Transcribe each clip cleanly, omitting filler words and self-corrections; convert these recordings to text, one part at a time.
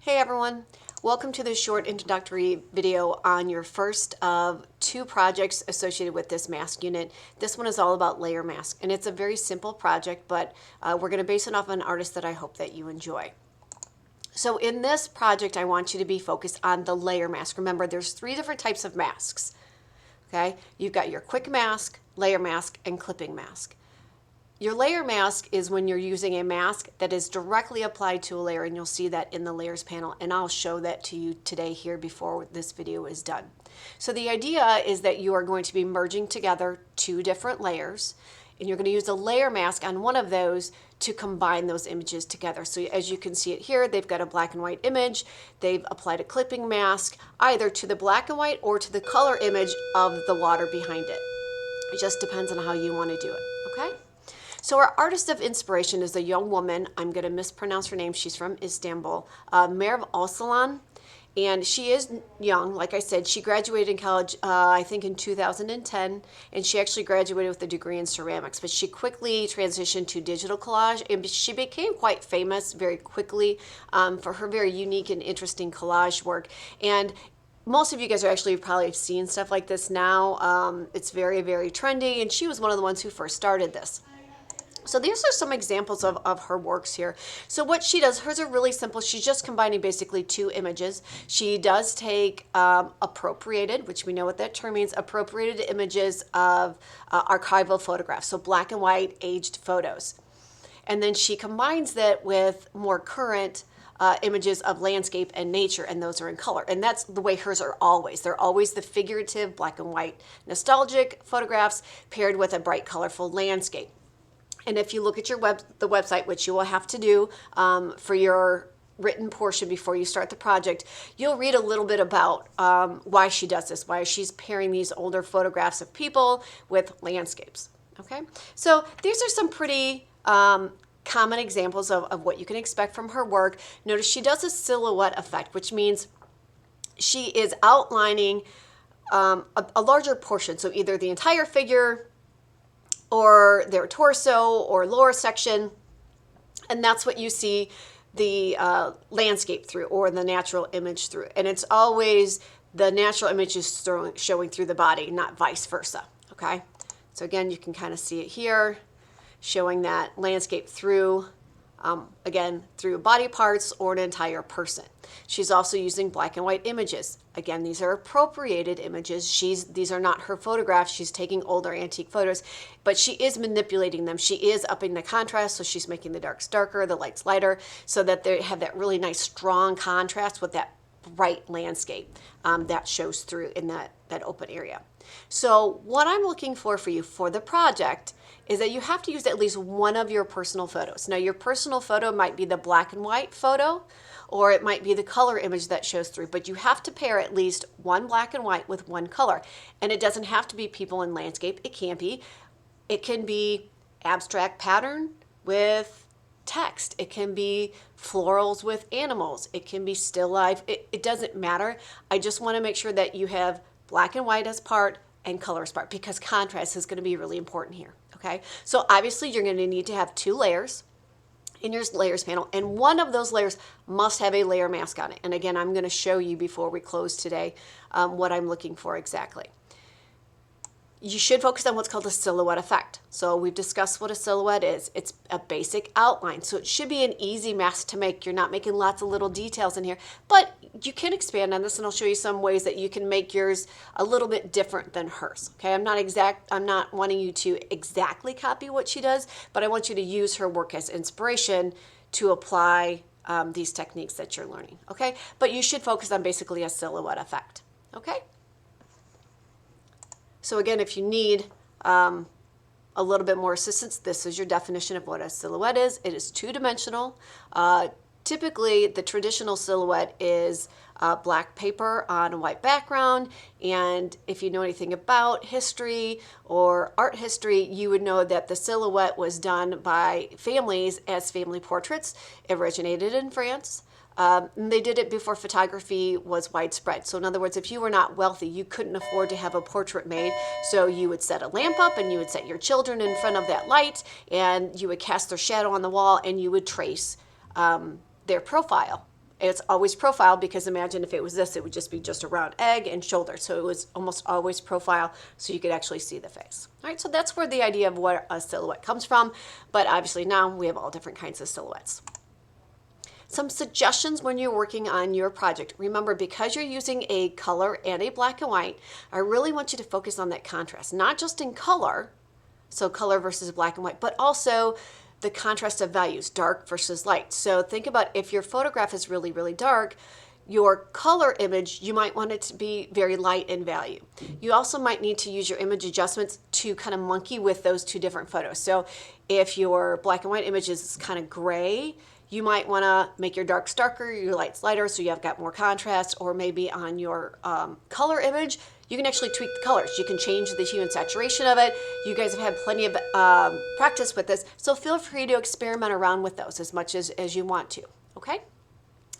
Hey everyone, welcome to this short introductory video on your first of two projects associated with this mask unit. This one is all about layer mask, and it's a very simple project, but we're going to base it off an artist that I hope that you enjoy. So in this project, I want you to be focused on the layer mask. Remember, there's three different types of masks. Okay, you've got your quick mask, layer mask, and clipping mask. Your layer mask is when you're using a mask that is directly applied to a layer, and you'll see that in the layers panel, and I'll show that to you today here before this video is done. So the idea is that you are going to be merging together two different layers, and you're going to use a layer mask on one of those to combine those images together. So as you can see it here, they've got a black and white image. They've applied a clipping mask either to the black and white or to the color image of the water behind it. It just depends on how you want to do it, okay? So our artist of inspiration is a young woman. I'm going to mispronounce her name. She's from Istanbul, Merve Özsalan. And she is young. Like I said, she graduated in college, I think in 2010, and she actually graduated with a degree in ceramics. But she quickly transitioned to digital collage, and she became quite famous very quickly for her very unique and interesting collage work. And most of you guys are actually probably seen stuff like this now. It's very, very trendy, and she was one of the ones who first started this. So these are some examples of her works here. So what she does, hers are really simple. She's just combining basically two images. She does take appropriated, which we know what that term means, appropriated images of archival photographs, so black and white aged photos. And then she combines that with more current images of landscape and nature, and those are in color. And that's the way hers are always. They're always the figurative black and white nostalgic photographs paired with a bright, colorful landscape. And if you look at the website, which you will have to do for your written portion before you start the project, you'll read a little bit about why she does this, why she's pairing these older photographs of people with landscapes. Okay, so these are some pretty common examples of what you can expect from her work. Notice she does a silhouette effect, which means she is outlining a larger portion, so either the entire figure or their torso or lower section, and that's what you see the landscape through, or the natural image through. And it's always the natural image is showing through the body, not vice versa, okay? So again, you can kind of see it here, showing that landscape through, again, through body parts or an entire person. She's also using black and white images. Again, these are appropriated images. These are not her photographs. She's taking older antique photos, but she is manipulating them. She is upping the contrast, so she's making the darks darker, the lights lighter, so that they have that really nice strong contrast with that bright landscape that shows through in that open area. So what I'm looking for you for the project is that you have to use at least one of your personal photos. Now, your personal photo might be the black and white photo, or it might be the color image that shows through, but you have to pair at least one black and white with one color. And it doesn't have to be people in landscape. It can be. It can be abstract pattern with text. It can be florals with animals. It can be still life. It doesn't matter. I just want to make sure that you have black and white as part and color as part, because contrast is going to be really important here. Okay, so obviously you're going to need to have two layers in your layers panel, and one of those layers must have a layer mask on it. And again, I'm going to show you before we close today what I'm looking for exactly. You should focus on what's called a silhouette effect. So we've discussed what a silhouette is. It's a basic outline. So it should be an easy mask to make. You're not making lots of little details in here, but you can expand on this, and I'll show you some ways that you can make yours a little bit different than hers. Okay, I'm not wanting you to exactly copy what she does, but I want you to use her work as inspiration to apply these techniques that you're learning. Okay, but you should focus on basically a silhouette effect. Okay. So again, if you need a little bit more assistance, this is your definition of what a silhouette is. It is two-dimensional. Typically, the traditional silhouette is black paper on a white background, and if you know anything about history or art history, you would know that the silhouette was done by families as family portraits. It originated in France. They did it before photography was widespread. So in other words, if you were not wealthy, you couldn't afford to have a portrait made. So you would set a lamp up, and you would set your children in front of that light, and you would cast their shadow on the wall, and you would trace their profile It's always profile because imagine if it was this, it would just be just a round egg and shoulder. So it was almost always profile so you could actually see the face. All right, so that's where the idea of what a silhouette comes from. But obviously now we have all different kinds of silhouettes. Some suggestions when you're working on your project. Remember, because you're using a color and a black and white, I really want you to focus on that contrast, not just in color, so color versus black and white, but also the contrast of values, dark versus light. So think about if your photograph is really, really dark, your color image, you might want it to be very light in value. You also might need to use your image adjustments to kind of monkey with those two different photos. So if your black and white image is kind of gray, you might want to make your darks darker, your lights lighter, so you have got more contrast. Or maybe on your color image, you can actually tweak the colors. You can change the hue and saturation of it. You guys have had plenty of practice with this, so feel free to experiment around with those as much as you want to, okay?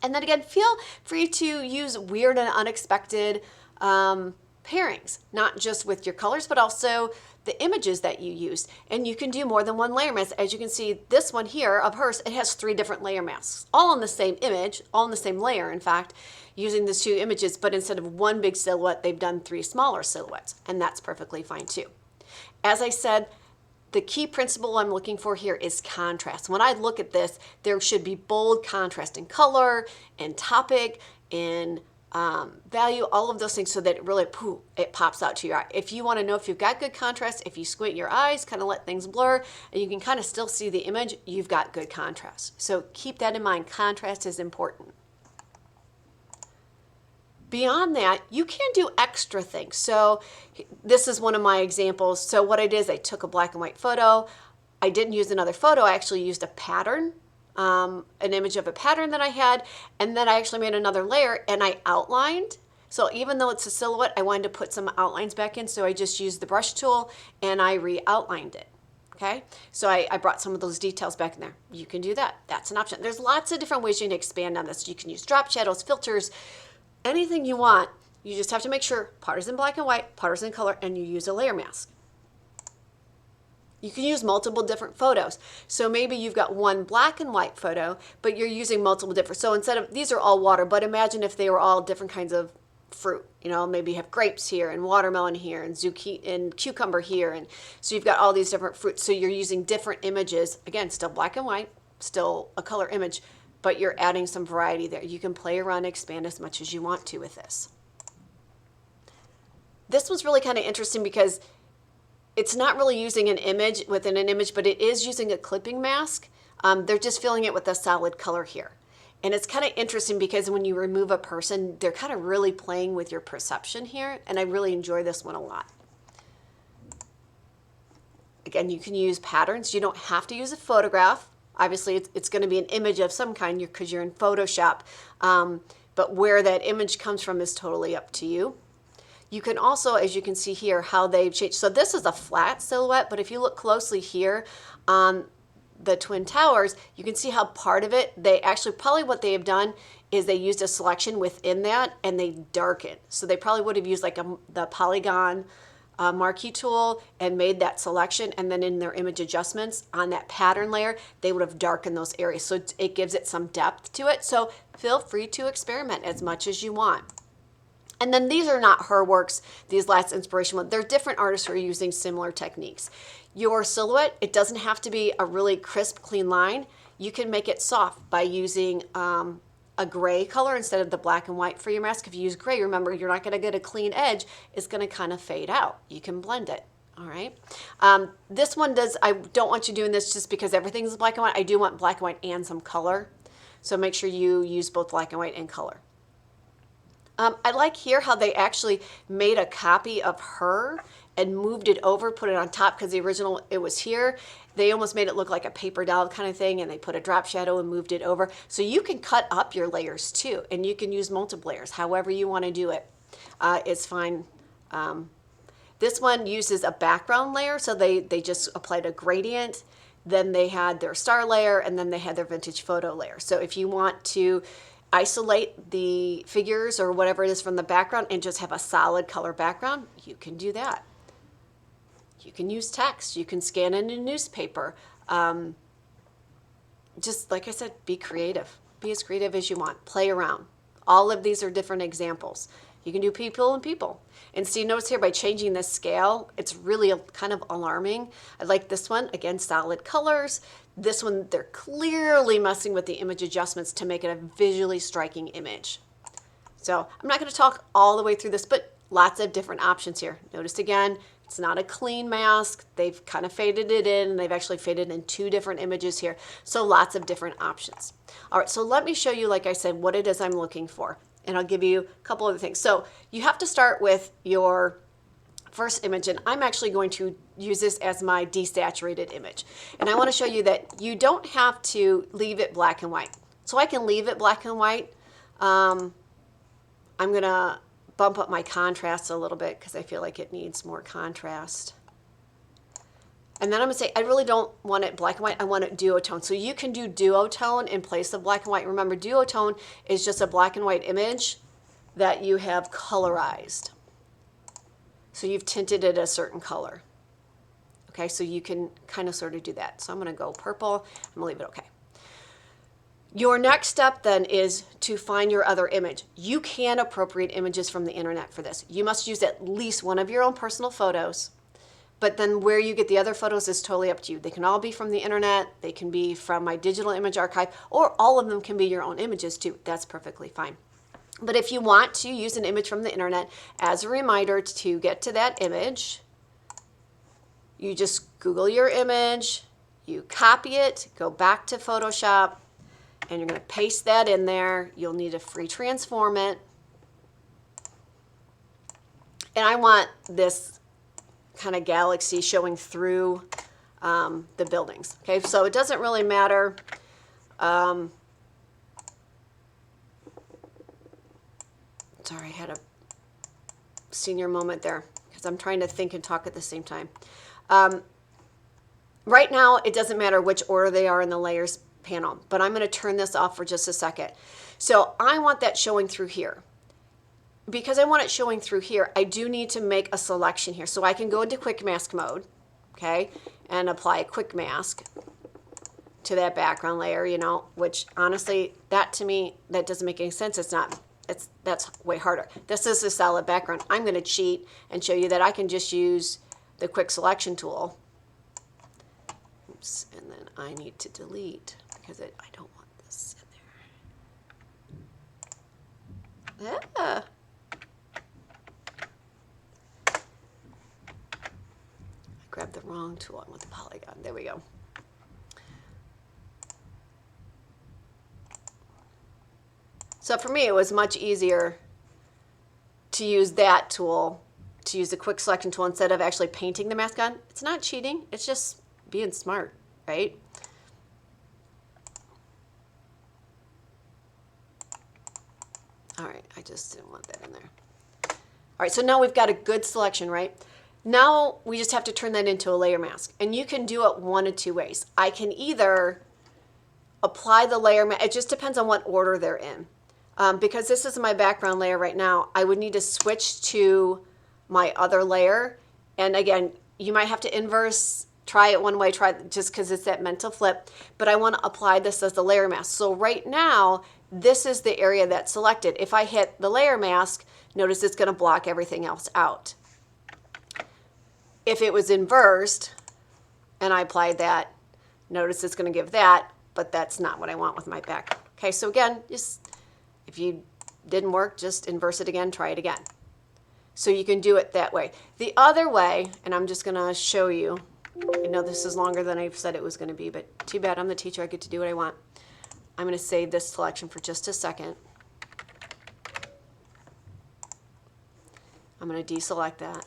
And then again, feel free to use weird and unexpected pairings, not just with your colors, but also the images that you use. And you can do more than one layer mask. As you can see, this one here of hers, it has 3 different layer masks, all on the same image, all in the same layer, in fact, using the 2 images, but instead of one big silhouette, they've done 3 smaller silhouettes, and that's perfectly fine too. As I said, the key principle I'm looking for here is contrast. When I look at this, there should be bold contrast in color, in topic, in value, all of those things, so that it really, it pops out to your eye. If you want to know if you've got good contrast, if you squint your eyes, kind of let things blur, and you can kind of still see the image, you've got good contrast. So keep that in mind. Contrast is important. Beyond that, you can do extra things. So this is one of my examples. So what I did is I took a black and white photo. I didn't use another photo. I actually used a pattern, an image of a pattern that I had, and then I actually made another layer and I outlined. So even though it's a silhouette, I wanted to put some outlines back in, so I just used the brush tool and I re-outlined it. Okay, so I brought some of those details back in there. You can do that. That's an option. There's lots of different ways you can expand on this. You can use drop shadows, filters, anything you want. You just have to make sure part is in black and white, part is in color, and you use a layer mask. You can use multiple different photos. So maybe you've got one black and white photo, but you're using multiple different. So instead of, these are all water, but imagine if they were all different kinds of fruit. You know, maybe you have grapes here and watermelon here and zucchini and cucumber here. And so you've got all these different fruits. So you're using different images. Again, still black and white, still a color image, but you're adding some variety there. You can play around and expand as much as you want to with this. This was really kind of interesting because it's not really using an image within an image, but it is using a clipping mask. They're just filling it with a solid color here. And it's kind of interesting because when you remove a person, they're kind of really playing with your perception here. And I really enjoy this one a lot. Again, you can use patterns. You don't have to use a photograph. Obviously, it's going to be an image of some kind because you're in Photoshop. But where that image comes from is totally up to you. You can also, as you can see here, how they've changed. So this is a flat silhouette, but if you look closely here on the Twin Towers, you can see how part of it, they actually, probably what they have done is they used a selection within that and they darkened. So they probably would have used like the polygon marquee tool and made that selection, and then in their image adjustments on that pattern layer, they would have darkened those areas. So it gives it some depth to it. So feel free to experiment as much as you want. And then these are not her works, these last inspiration ones. They're different artists who are using similar techniques. Your silhouette, it doesn't have to be a really crisp, clean line. You can make it soft by using a gray color instead of the black and white for your mask. If you use gray, remember, you're not gonna get a clean edge. It's gonna kind of fade out. You can blend it, all right? This one does, I don't want you doing this just because everything's black and white. I do want black and white and some color. So make sure you use both black and white and color. I like here how they actually made a copy of her and moved it over, put it on top, because the original, it was here. They almost made it look like a paper doll kind of thing, and they put a drop shadow and moved it over. So you can cut up your layers too, and you can use multiple layers. However you want to do it, it's fine. This one uses a background layer, so they just applied a gradient. Then they had their star layer, and then they had their vintage photo layer. So if you want to isolate the figures or whatever it is from the background and just have a solid color background, you can do that. You can use text. You can scan in a newspaper. Just like I said, be creative. be as creative as you want. Play around. All of these are different examples. You can do people and people. And see, notice here by changing the scale, it's really kind of alarming. I like this one, again, solid colors. This one, they're clearly messing with the image adjustments to make it a visually striking image. So I'm not going to talk all the way through this, but lots of different options here. Notice again, it's not a clean mask. They've kind of faded it in, and they've actually faded in 2 different images here. So lots of different options. All right, so let me show you, like I said, what it is I'm looking for. And I'll give you a couple other things. So you have to start with your first image, and I'm actually going to use this as my desaturated image. And I want to show you that you don't have to leave it black and white. So I can leave it black and white. I'm going to bump up my contrast a little bit because I feel like it needs more contrast. And then I'm going to say, I really don't want it black and white. I want it duotone. So you can do duotone in place of black and white. Remember, duotone is just a black and white image that you have colorized. So you've tinted it a certain color. Okay, so you can kind of sort of do that. So I'm going to go purple. I'm going to leave it okay. Your next step then is to find your other image. You can appropriate images from the internet for this. You must use at least one of your own personal photos. But then where you get the other photos is totally up to you. They can all be from the internet, they can be from my digital image archive, or all of them can be your own images too. That's perfectly fine. But if you want to use an image from the internet as a reminder to get to that image, you just Google your image, you copy it, go back to Photoshop, and you're going to paste that in there. You'll need to free transform it. And I want this kind of galaxy showing through the buildings. Okay, so it doesn't really matter. Sorry, I had a senior moment there because I'm trying to think and talk at the same time. Right now, it doesn't matter which order they are in the layers panel, but I'm going to turn this off for just a second. So I want that showing through here. Because I want it showing through here, I do need to make a selection here. So I can go into quick mask mode, okay, and apply a quick mask to that background layer, you know, which honestly, that to me, that doesn't make any sense. That's way harder. This is a solid background. I'm going to cheat and show you that I can just use the quick selection tool. Oops, and then I need to delete because I don't want this in there. Ah. Grab the wrong tool. I want the polygon. There we go. So for me, it was much easier to use that tool, to use the quick selection tool instead of actually painting the mask on. It's not cheating. It's just being smart, right? All right, I just didn't want that in there. All right, so now we've got a good selection, right? Now we just have to turn that into a layer mask. And you can do it one of 2 ways. I can either apply the layer mask, it just depends on what order they're in. Because this is my background layer right now, I would need to switch to my other layer. And again, you might have to inverse, try it one way, try it just because it's that mental flip. But I want to apply this as the layer mask. So right now, this is the area that's selected. If I hit the layer mask, notice it's going to block everything else out. If it was inversed and I applied that, notice it's going to give that, but that's not what I want with my back. Okay, so again, just if you didn't work, just inverse it again, try it again. So you can do it that way. The other way, and I'm just going to show you, I know this is longer than I said it was going to be, but too bad, I'm the teacher, I get to do what I want. I'm going to save this selection for just a second. I'm going to deselect that.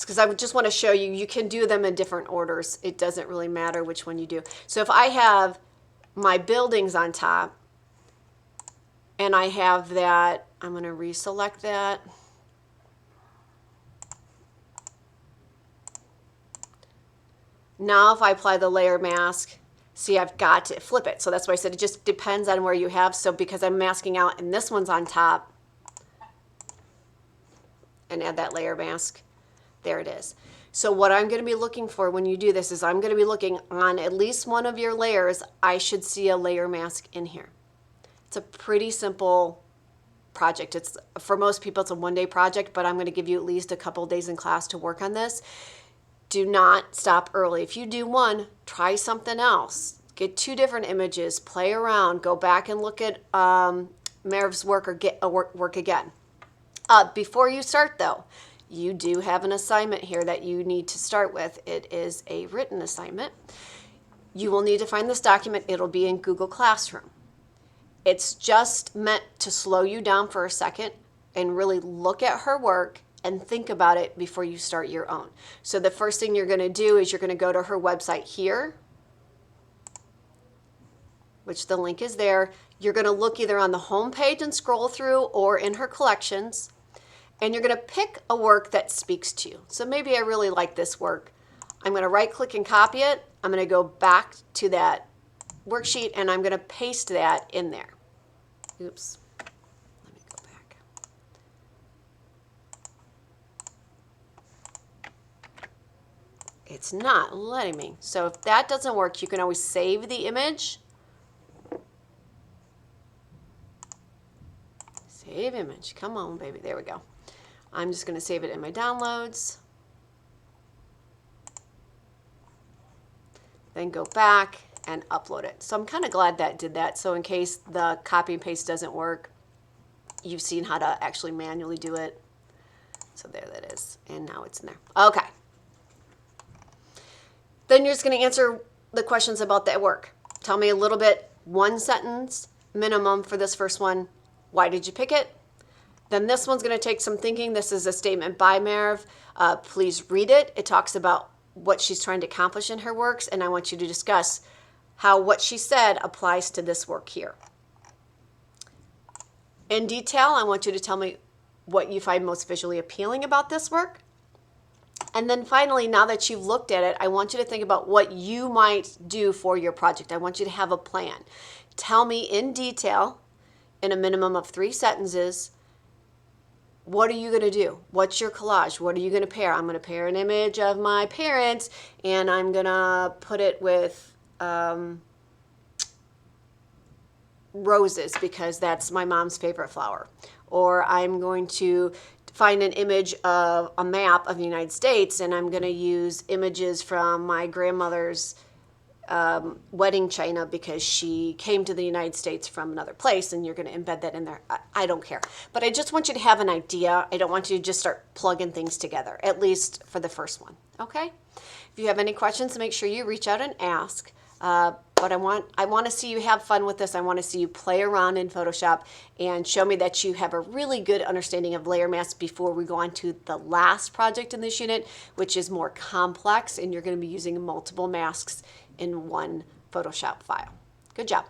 Because I just want to show you, you can do them in different orders. It doesn't really matter which one you do. So if I have my buildings on top, and I have that, I'm going to reselect that. Now if I apply the layer mask, see, I've got to flip it. So that's why I said it just depends on where you have. So because I'm masking out and this one's on top, and add that layer mask, there it is. So what I'm going to be looking for when you do this is I'm going to be looking on at least one of your layers. I should see a layer mask in here. It's a pretty simple project. It's for most people it's a one-day project, but I'm going to give you at least a couple days in class to work on this. Do not stop early. If you do one, try something else. Get 2 different images, play around, go back and look at Merv's work or get work again. Before you start though, you do have an assignment here that you need to start with. It is a written assignment. You will need to find this document. It'll be in Google Classroom. It's just meant to slow you down for a second and really look at her work and think about it before you start your own. So the first thing you're going to do is you're going to go to her website here, which the link is there. You're going to look either on the home page and scroll through or in her collections, and you're going to pick a work that speaks to you. So maybe I really like this work. I'm going to right click and copy it. I'm going to go back to that worksheet and I'm going to paste that in there. Oops. Let me go back. It's not letting me. So if that doesn't work, you can always save the image. Save image. Come on, baby. There we go. I'm just going to save it in my downloads. Then go back and upload it. So I'm kind of glad that did that. So in case the copy and paste doesn't work, you've seen how to actually manually do it. So there that is. And now it's in there. Okay. Then you're just going to answer the questions about that work. Tell me a little bit, 1 sentence minimum for this first one. Why did you pick it? Then this one's going to take some thinking. This is a statement by Merv. Please read it. It talks about what she's trying to accomplish in her works, and I want you to discuss how what she said applies to this work here. In detail, I want you to tell me what you find most visually appealing about this work. And then finally, now that you've looked at it, I want you to think about what you might do for your project. I want you to have a plan. Tell me in detail, in a minimum of 3 sentences, what are you going to do? What's your collage? What are you going to pair? I'm going to pair an image of my parents, and I'm going to put it with roses because that's my mom's favorite flower. Or I'm going to find an image of a map of the United States, and I'm going to use images from my grandmother's wedding china because she came to the United States from another place, and you're going to embed that in there. I don't care. But I just want you to have an idea. I don't want you to just start plugging things together, at least for the first one. Okay? If you have any questions, make sure you reach out and ask. But I want to see you have fun with this. I want to see you play around in Photoshop and show me that you have a really good understanding of layer masks before we go on to the last project in this unit, which is more complex, and you're going to be using multiple masks in one Photoshop file. Good job.